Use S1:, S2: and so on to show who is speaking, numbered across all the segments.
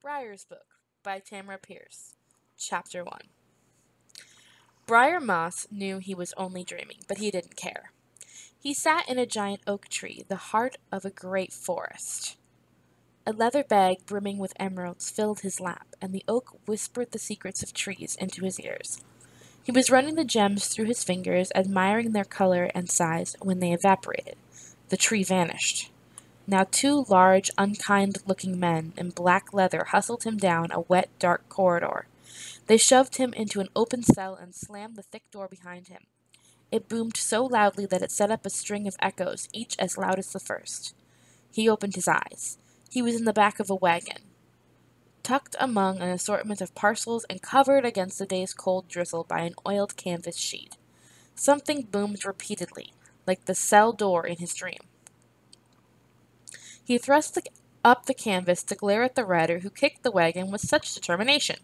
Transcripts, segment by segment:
S1: Briar's Book by Tamara Pierce. Chapter 1. Briar Moss knew he was only dreaming, but he didn't care. He sat in a giant oak tree, the heart of a great forest. A leather bag brimming with emeralds filled his lap, and the oak whispered the secrets of trees into his ears. He was running the gems through his fingers, admiring their color and size, when they evaporated. The tree vanished. Now two large, unkind-looking men in black leather hustled him down a wet, dark corridor. They shoved him into an open cell and slammed the thick door behind him. It boomed so loudly that it set up a string of echoes, each as loud as the first. He opened his eyes. He was in the back of a wagon, tucked among an assortment of parcels and covered against the day's cold drizzle by an oiled canvas sheet. Something boomed repeatedly, like the cell door in his dream. He thrust up the canvas to glare at the rider who kicked the wagon with such determination.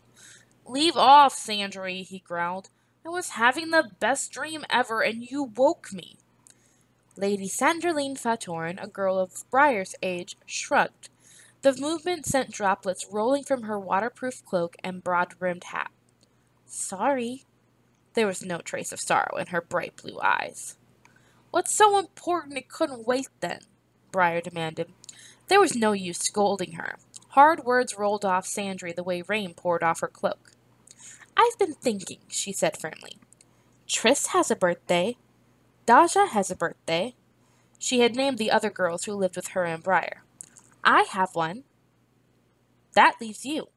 S1: "Leave off, Sandry," he growled. "I was having the best dream ever, and you woke me." Lady Sanderline Faughorn, a girl of Briar's age, shrugged. The movement sent droplets rolling from her waterproof cloak and broad-brimmed hat. "Sorry." There was no trace of sorrow in her bright blue eyes. "What's so important it couldn't wait, then?" Briar demanded. There was no use scolding her. Hard words rolled off Sandry the way rain poured off her cloak. "I've been thinking," she said firmly. "Tris has a birthday. Daja has a birthday." She had named the other girls who lived with her and Briar. "I have one. That leaves you."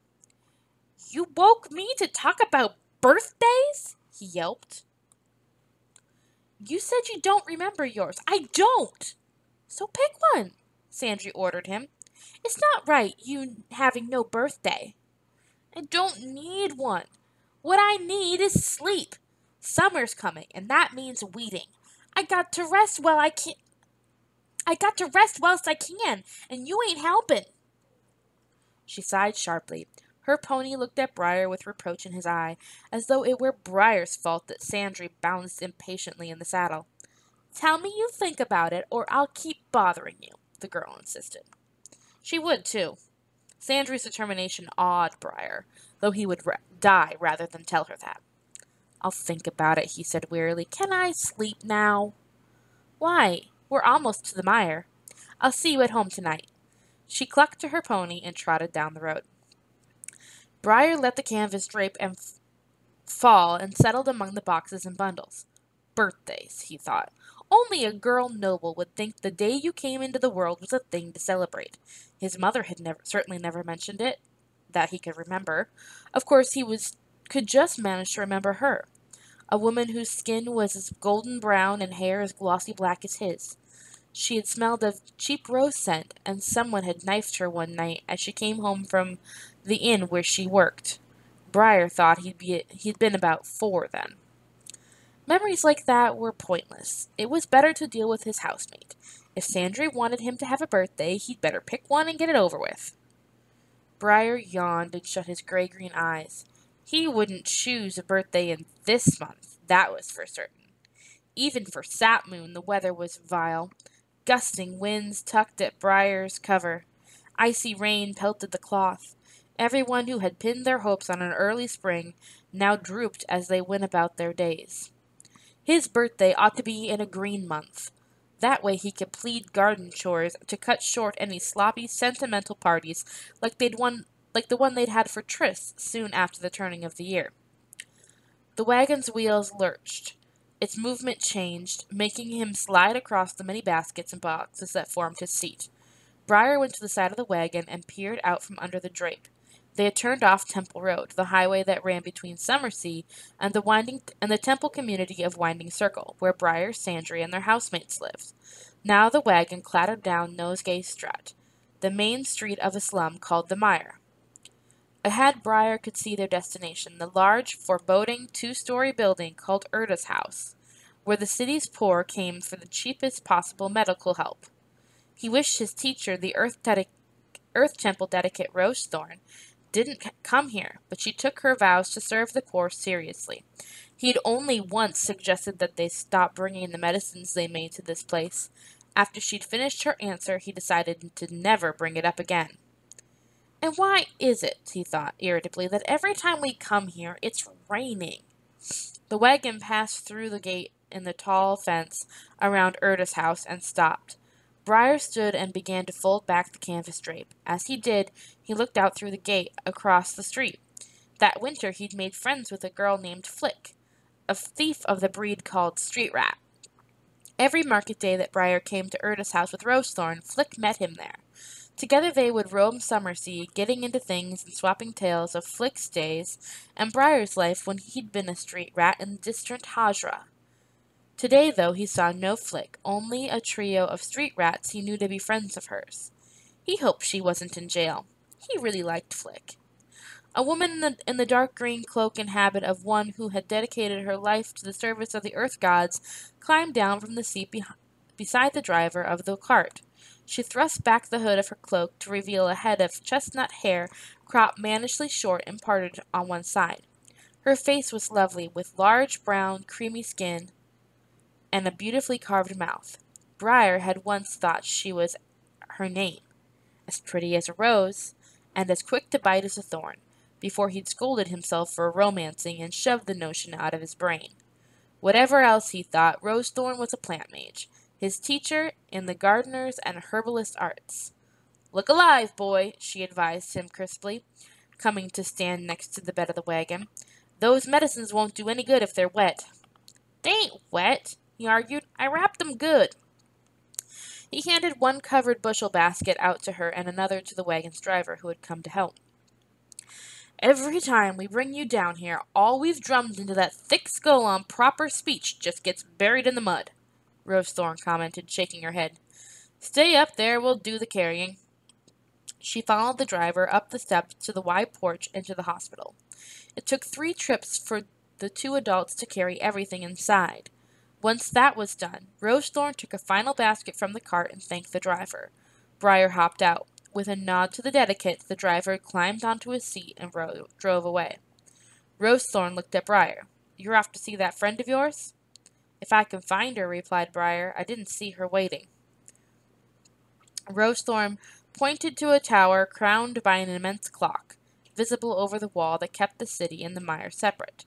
S1: "You woke me to talk about birthdays?" he yelped. "You said you don't remember yours. I don't. So pick one," Sandry ordered him. "It's not right, you having no birthday." "I don't need one. What I need is sleep. Summer's coming, and that means weeding. I got to rest while I can. I got to rest whilst I can, and you ain't helping." She sighed sharply. Her pony looked at Briar with reproach in his eye, as though it were Briar's fault that Sandry bounced impatiently in the saddle. "Tell me you think about it, or I'll keep bothering you," the girl insisted. She would, too. Sandry's determination awed Briar, though he would die rather than tell her that. "I'll think about it," he said wearily. "Can I sleep now?" "Why? We're almost to the mire. I'll see you at home tonight." She clucked to her pony and trotted down the road. Briar let the canvas drape and fall and settled among the boxes and bundles. Birthdays, he thought. Only a girl noble would think the day you came into the world was a thing to celebrate. His mother had certainly never mentioned it, that he could remember. Of course, could just manage to remember her, a woman whose skin was as golden brown and hair as glossy black as his. She had smelled of cheap rose scent, and someone had knifed her one night as she came home from the inn where she worked. Briar thought he'd been about 4 then. Memories like that were pointless. It was better to deal with his housemate. If Sandry wanted him to have a birthday, he'd better pick one and get it over with. Briar yawned and shut his gray-green eyes. He wouldn't choose a birthday in this month, that was for certain. Even for Sap Moon, the weather was vile. Gusting winds tugged at Briar's cover. Icy rain pelted the cloth. Everyone who had pinned their hopes on an early spring now drooped as they went about their days. His birthday ought to be in a green month. That way he could plead garden chores to cut short any sloppy, sentimental parties like the one they'd had for Tris soon after the turning of the year. The wagon's wheels lurched. Its movement changed, making him slide across the many baskets and boxes that formed his seat. Briar went to the side of the wagon and peered out from under the drape. They had turned off Temple Road, the highway that ran between Summersea and the Temple community of Winding Circle, where Briar, Sandry, and their housemates lived. Now the wagon clattered down Nosegay Strat, the main street of a slum called the Mire. Ahead, Briar could see their destination, the large, foreboding 2-story building called Erda's House, where the city's poor came for the cheapest possible medical help. He wished his teacher, the Earth Temple dedicate Rosethorn, didn't come here, but she took her vows to serve the poor seriously. He'd only once suggested that they stop bringing the medicines they made to this place. After she'd finished her answer, he decided to never bring it up again. And why is it, he thought irritably, that every time we come here, it's raining? The wagon passed through the gate in the tall fence around Erda's house and stopped. Briar stood and began to fold back the canvas drape. As he did, he looked out through the gate across the street. That winter he'd made friends with a girl named Flick, a thief of the breed called Street Rat. Every market day that Briar came to Erda's house with Rosethorn, Flick met him there. Together they would roam Summersea, getting into things and swapping tales of Flick's days and Briar's life when he'd been a street rat in distant Hajra. Today, though, he saw no Flick, only a trio of street rats he knew to be friends of hers. He hoped she wasn't in jail. He really liked Flick. A woman in the dark green cloak and habit of one who had dedicated her life to the service of the earth gods climbed down from the seat beside the driver of the cart. She thrust back the hood of her cloak to reveal a head of chestnut hair cropped mannishly short and parted on one side. Her face was lovely, with large, brown, creamy skin and a beautifully carved mouth. Briar had once thought she was her name, as pretty as a rose, and as quick to bite as a thorn, before he'd scolded himself for romancing and shoved the notion out of his brain. Whatever else he thought, Rosethorn was a plant mage, his teacher in the gardener's and herbalist arts. "Look alive, boy," she advised him crisply, coming to stand next to the bed of the wagon. "Those medicines won't do any good if they're wet." "They ain't wet," he argued. "I wrapped them good." He handed one covered bushel basket out to her and another to the wagon's driver, who had come to help. "Every time we bring you down here, all we've drummed into that thick skull on proper speech just gets buried in the mud," Rosethorn commented, shaking her head. "Stay up there, we'll do the carrying." She followed the driver up the steps to the wide porch into the hospital. It took 3 trips for the 2 adults to carry everything inside. Once that was done, Rosethorn took a final basket from the cart and thanked the driver. Briar hopped out. With a nod to the dedicate, the driver climbed onto his seat and drove away. Rosethorn looked at Briar. "You're off to see that friend of yours?" "If I can find her," replied Briar. "I didn't see her waiting." Rosethorn pointed to a tower crowned by an immense clock, visible over the wall that kept the city and the mire separate.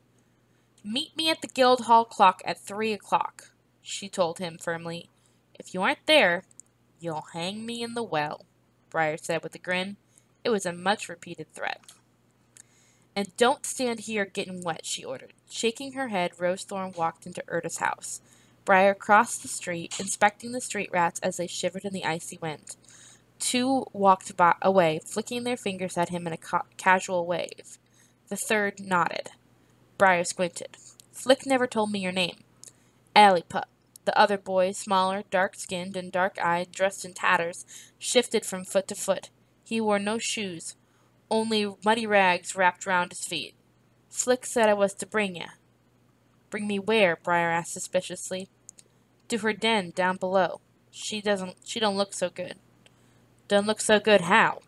S1: "Meet me at the Guildhall clock at 3 o'clock," she told him firmly. "If you aren't there, you'll hang me in the well," Briar said with a grin. It was a much-repeated threat. "And don't stand here getting wet," she ordered. Shaking her head, Rosethorn walked into Erda's house. Briar crossed the street, inspecting the street rats as they shivered in the icy wind. 2 walked away, flicking their fingers at him in a casual wave. The 3rd nodded. Briar squinted. "Flick never told me your name." "Alleypup." The other boy, smaller, dark-skinned and dark-eyed, dressed in tatters, shifted from foot to foot. He wore no shoes, only muddy rags wrapped round his feet. "Flick said I was to bring ya." "Bring me where?" Briar asked suspiciously. "To her den, down below. She don't look so good." "Don't look so good how?"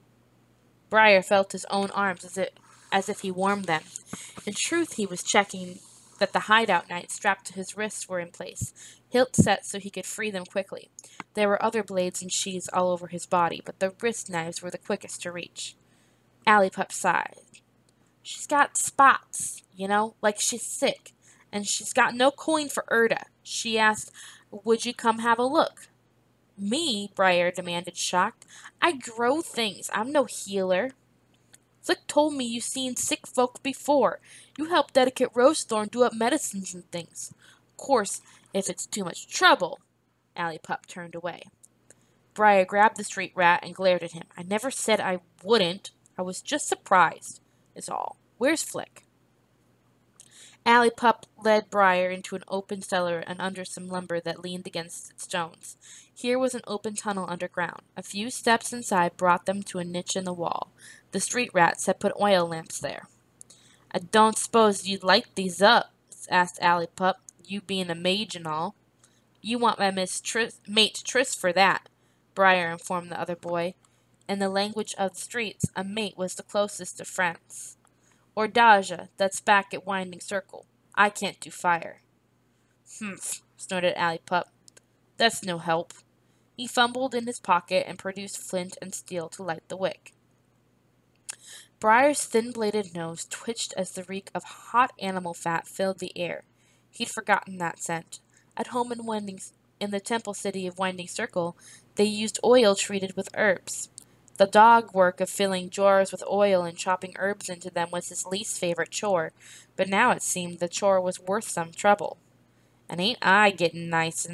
S1: Briar felt his own arms as if he warmed them. In truth, he was checking that the hideout knives strapped to his wrists were in place, hilts set so he could free them quickly. There were other blades and sheaths all over his body, but the wrist knives were the quickest to reach. Alleypup sighed. "She's got spots, like she's sick, and she's got no coin for Erda. She asked, would you come have a look?" "Me?" Briar demanded, shocked. "I grow things. I'm no healer." "Flick told me you seen sick folk before. You helped Dedicate Rosethorn do up medicines and things. Course, if it's too much trouble." Alleypup turned away. Briar grabbed the street rat and glared at him. "I never said I wouldn't. I was just surprised, is all. Where's Flick?" Alleypup led Briar into an open cellar and under some lumber that leaned against stones. Here was an open tunnel underground. A few steps inside brought them to a niche in the wall. The street rats had put oil lamps there. "I don't suppose you'd light these up?" asked Alleypup, "you being a mage and all." "You want my mate Tris for that," Briar informed the other boy. In the language of the streets, a mate was the closest of friends. "Or Daja, that's back at Winding Circle. I can't do fire." "Humph," snorted Alleypup. "That's no help." He fumbled in his pocket and produced flint and steel to light the wick. Briar's thin-bladed nose twitched as the reek of hot animal fat filled the air. He'd forgotten that scent. At home in the temple city of Winding Circle, they used oil treated with herbs. The dog work of filling jars with oil and chopping herbs into them was his least favorite chore, but now it seemed the chore was worth some trouble. And ain't I getting nice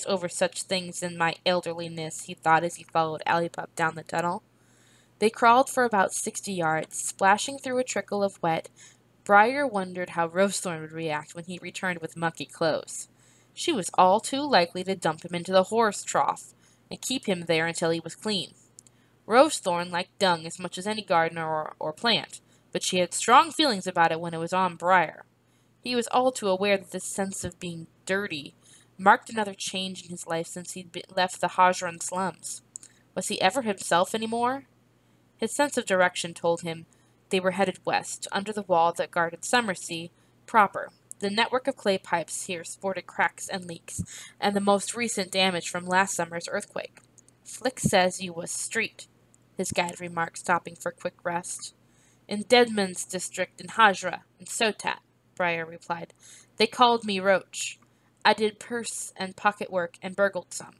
S1: over such things in my elderliness, he thought as he followed Ally Pup down the tunnel. They crawled for about 60 yards, splashing through a trickle of wet. Briar wondered how Rosethorn would react when he returned with mucky clothes. She was all too likely to dump him into the horse trough and keep him there until he was clean. Rosethorn liked dung as much as any gardener or plant, but she had strong feelings about it when it was on Briar. He was all too aware that this sense of being dirty marked another change in his life since he'd left the Hajran slums. Was he ever himself any more? His sense of direction told him they were headed west, under the wall that guarded Summersea proper. The network of clay pipes here sported cracks and leaks, and the most recent damage from last summer's earthquake. "Flick says you was street," his guide remarked, stopping for quick rest. "In Deadman's district in Hajra, and Sotat," Briar replied. "They called me Roach. I did purse and pocket work and burgled some."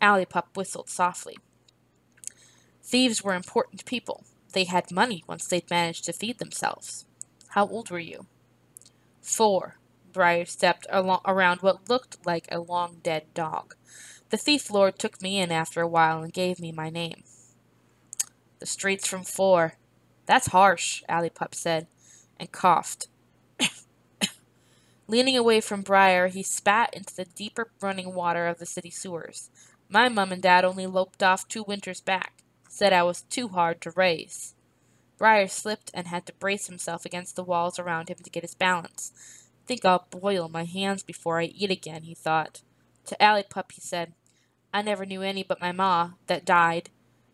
S1: Ally Pup whistled softly. Thieves were important people. They had money once they'd managed to feed themselves. "How old were you?" 4. Briar stepped around what looked like a long dead dog. "The thief lord took me in after a while and gave me my name." "The streets from 4. That's harsh," Ally Pup said, and coughed. Leaning away from Briar, he spat into the deeper running water of the city sewers. "My mum and dad only loped off 2 winters back. Said I was too hard to raise." Briar slipped and had to brace himself against the walls around him to get his balance. "Think I'll boil my hands before I eat again," he thought. To Ally Pup he said, "I never knew any but my ma, that died.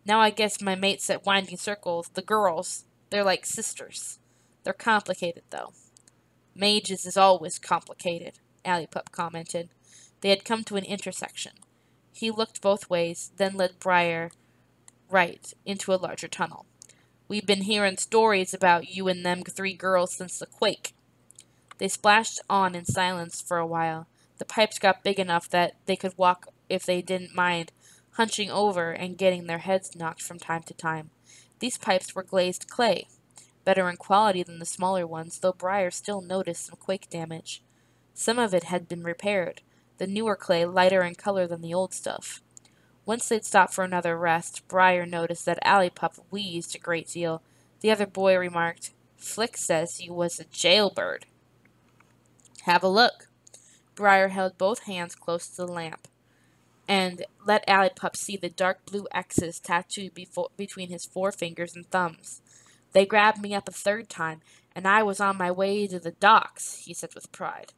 S1: Now I guess my mates at Winding Circles, the girls, they're like sisters. They're complicated, though." "Mages is always complicated," Ally Pup commented. They had come to an intersection. He looked both ways, then led Briar right into a larger tunnel. "We been hearing stories about you and them 3 girls since the quake." They splashed on in silence for a while. The pipes got big enough that they could walk if they didn't mind hunching over and getting their heads knocked from time to time. These pipes were glazed clay, better in quality than the smaller ones, though Briar still noticed some quake damage. Some of it had been repaired, the newer clay lighter in color than the old stuff. Once they'd stopped for another rest, Briar noticed that Ally Pup wheezed a great deal. The other boy remarked, "Flick says you was a jailbird." "Have a look." Briar held both hands close to the lamp and let Ally Pup see the dark blue X's tattooed between his forefingers and thumbs. "They grabbed me up a 3rd time, and I was on my way to the docks," he said with pride.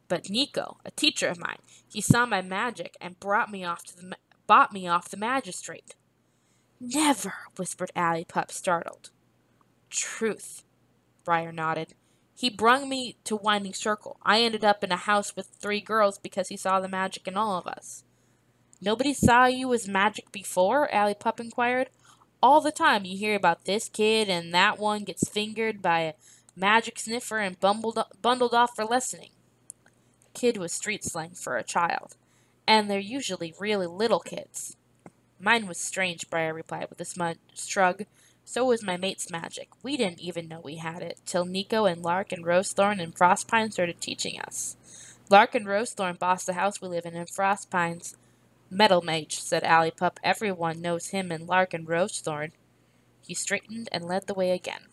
S1: "But Nico, a teacher of mine, he saw my magic and bought me off the magistrate." "Never!" whispered Ally Pup, startled. "Truth," Briar nodded. "He brung me to Winding Circle. I ended up in a house with 3 girls because he saw the magic in all of us." "Nobody saw you as magic before?" Ally Pup inquired. "All the time you hear about this kid and that one gets fingered by a magic sniffer and bundled off for lessoning." Kid was street slang for a child, and they're usually really little kids. "Mine was strange," Briar replied with a shrug. "So was my mate's magic. We didn't even know we had it, till Nico and Lark and Rosethorn and Frostpine started teaching us. Lark and Rosethorn boss the house we live in, and Frostpine's metal mage," said Ally Pup. "Everyone knows him and Lark and Rosethorn." He straightened and led the way again.